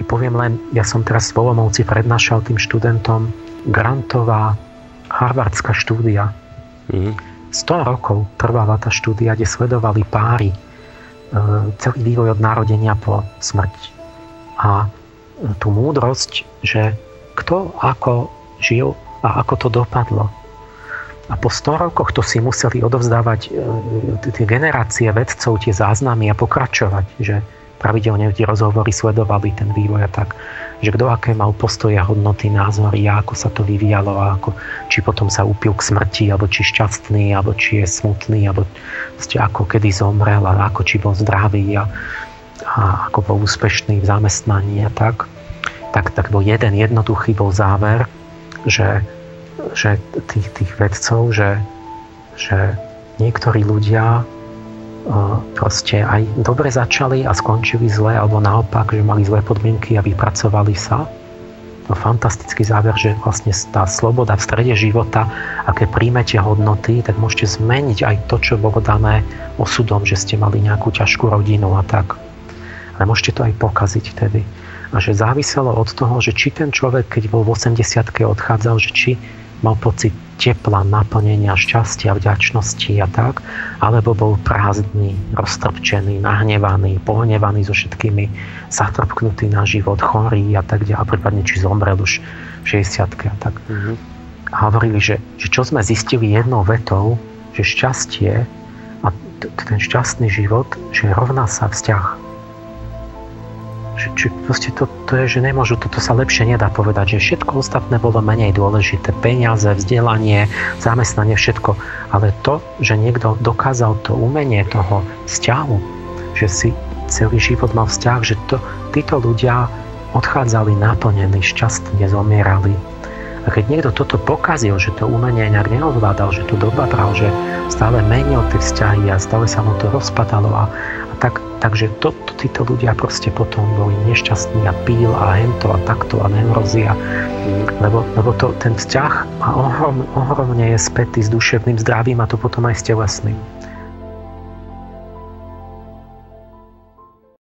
Poviem len, ja som teraz v Olomouci prednášal tým študentom grantová harvardská štúdia. 100 rokov trvala tá štúdia, kde sledovali páry celý vývoj od narodenia po smrť. A tú múdrosť, že kto ako žil a ako to dopadlo. A po 100 rokoch to si museli odovzdávať tie generácie vedcov, tie záznamy a pokračovať, že pravidelne tie rozhovory sledovali ten vývoj a tak, že kto aké mal postoje, hodnoty, názory a ako sa to vyvíjalo a či potom sa upil k smrti, alebo či šťastný, alebo či je smutný, alebo ako kedy zomrel a ako či bol zdravý a ako bol úspešný v zamestnaní a tak bol jeden jednoduchý bol záver, že tých vedcov, že niektorí ľudia proste aj dobre začali a skončili zle, alebo naopak, že mali zlé podmienky a vypracovali sa. To fantastický záver, že vlastne tá sloboda v strede života, aké príjmete hodnoty, tak môžete zmeniť aj to, čo bolo dané osudom, že ste mali nejakú ťažkú rodinu a tak. Ale môžete to aj pokaziť vtedy. A že záviselo od toho, že či ten človek, keď bol v 80-ke odchádzal, že či mal pocit tepla, naplnenia, šťastia, vďačnosti a tak, alebo bol prázdny, roztrpčený, nahnevaný, pohnevaný so všetkými, zatrpknutý na život, chorý a tak ďalej, a prípadne či zomrel už v 60-ke a tak. A hovorili, že čo sme zistili jednou vetou, že šťastie a ten šťastný život, že rovná sa vzťah. Či proste to je, že nemôžu, toto sa lepšie nedá povedať, že všetko ostatné bolo menej dôležité, peniaze, vzdelanie, zamestnanie, všetko, ale to, že niekto dokázal to umenie toho vzťahu, že si celý život mal vzťah, že títo ľudia odchádzali naplnení, šťastne zomierali. A keď niekto toto pokazil, že to umenie nejak neovládal, že to dobabral, že stále menil tie vzťahy a stále sa mu to rozpadalo takže títo ľudia proste potom boli nešťastní a píl a hento a takto a neurózia. Lebo ten vzťah ohromne je spätý s duševným zdravím a to potom aj s telesným.